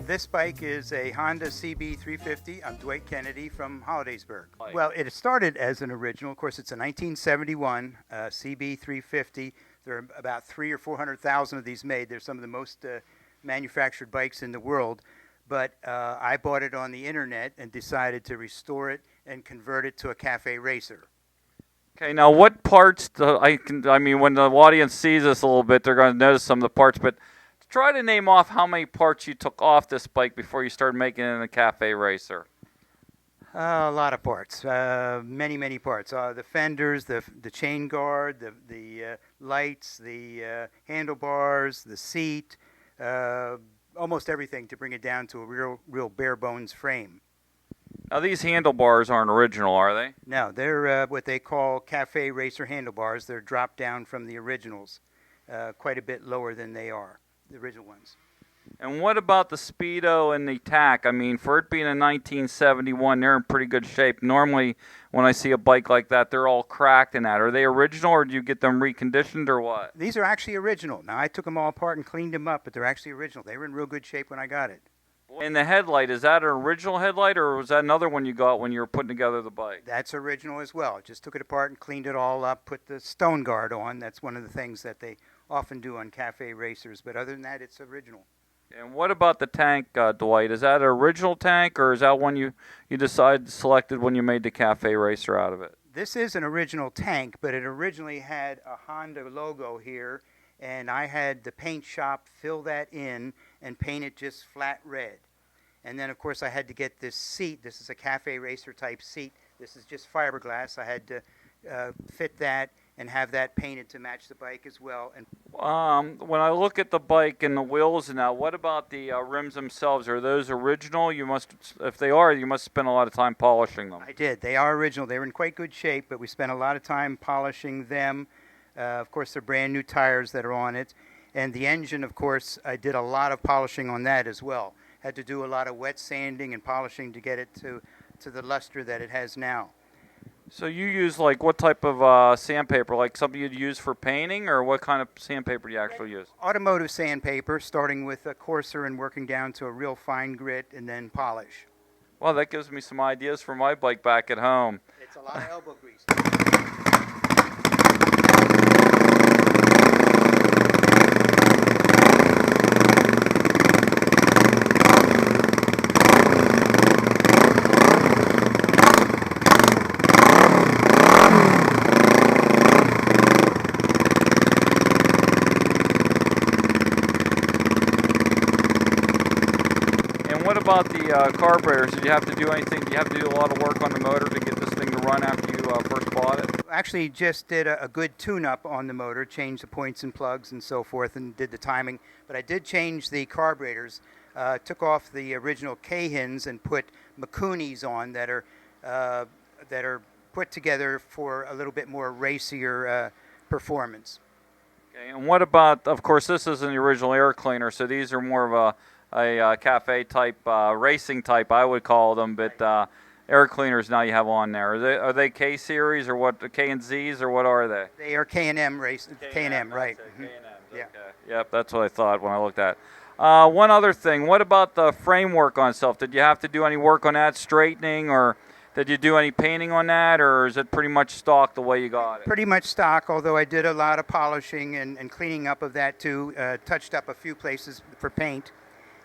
This bike is a Honda CB350. I'm Dwight Kennedy from Hollidasburg. Well, it started as an original. Of course, it's a 1971 CB350. There are about 300,000 or 400,000 of these made. They're some of the most manufactured bikes in the world. But I bought it on the internet and decided to restore it and convert it to a cafe racer. Okay, now what parts? I mean, when the audience sees this a little bit, they're going to notice some of the parts. But try to name off how many parts you took off this bike before you started making it in a cafe racer. A lot of parts, many parts. The fenders, the chain guard, the lights, the handlebars, the seat, almost everything to bring it down to a real bare bones frame. Now these handlebars aren't original, are they? No, they're what they call cafe racer handlebars. They're dropped down from the originals, quite a bit lower than they are, the original ones. And what about the Speedo and the tack? I mean, for it being a 1971, they're in pretty good shape. Normally, when I see a bike like that, they're all cracked and that. Are they original, or do you get them reconditioned, or what? These are actually original. Now, I took them all apart and cleaned them up, but they're actually original. They were in real good shape when I got it. And the headlight, is that an original headlight, or was that another one you got when you were putting together the bike? That's original as well. Just took it apart and cleaned it all up, put the stone guard on. That's one of the things that they often do on cafe racers. But other than that, it's original. And what about the tank, Dwight? Is that an original tank, or is that one you selected when you made the cafe racer out of it? This is an original tank, but it originally had a Honda logo here, and I had the paint shop fill that in and paint it just flat red. And then, of course, I had to get this seat. This is a cafe racer type seat. This is just fiberglass. I had to fit that and have that painted to match the bike as well. And when I look at the bike and the wheels and that, what about the rims themselves? Are those original? If they are, you must spend a lot of time polishing them. I did. They are original. They were in quite good shape, but we spent a lot of time polishing them. Of course, they're brand new tires that are on it. And the engine, of course, I did a lot of polishing on that as well. Had to do a lot of wet sanding and polishing to get it to the luster that it has now. So you use like what type of sandpaper? Like something you'd use for painting, or what kind of sandpaper do you actually use? Automotive sandpaper, starting with a coarser and working down to a real fine grit and then polish. Well, that gives me some ideas for my bike back at home. It's a lot of elbow grease. What about the carburetors? Did you have to do anything? Did you have to do a lot of work on the motor to get this thing to run after you first bought it? Actually, just did a good tune-up on the motor, changed the points and plugs and so forth, and did the timing. But I did change the carburetors. Took off the original Kahins and put Makunis on that are put together for a little bit more racier performance. Okay, and what about? Of course, this isn't the original air cleaner, so these are more of a cafe type, racing type, I would call them, but air cleaners now you have on there. Are they K series or what? K and Z's or what are they? They are K&M race. K&M, right? Mm-hmm. K&M. Yeah. Okay. Yep, that's what I thought when I looked at it. One other thing, what about the framework on itself? Did you have to do any work on that, straightening, or did you do any painting on that, or is it pretty much stock the way you got it? Pretty much stock, although I did a lot of polishing and cleaning up of that too. Touched up a few places for paint.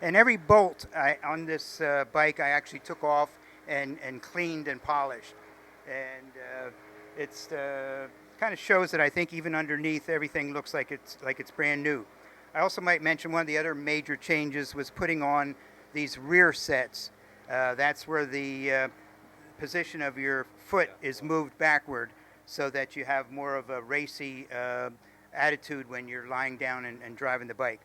And every bolt on this bike I actually took off and cleaned and polished. And it's kind of shows that I think even underneath everything looks like it's brand new. I also might mention one of the other major changes was putting on these rear sets. That's where the position of your foot is moved backward so that you have more of a racy attitude when you're lying down and driving the bike.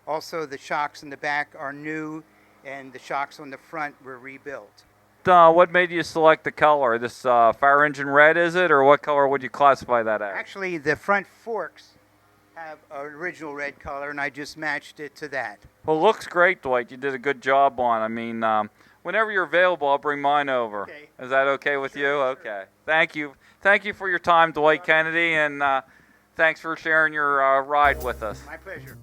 Also, the shocks in the back are new, and the shocks on the front were rebuilt. What made you select the color? This fire engine red, is it, or what color would you classify that as? Actually, the front forks have an original red color, and I just matched it to that. Well, it looks great, Dwight. You did a good job on. I mean, whenever you're available, I'll bring mine over. Okay. Is that okay with you? Sure. Okay. Thank you. Thank you for your time, Dwight Kennedy, and Thanks for sharing your ride with us. My pleasure.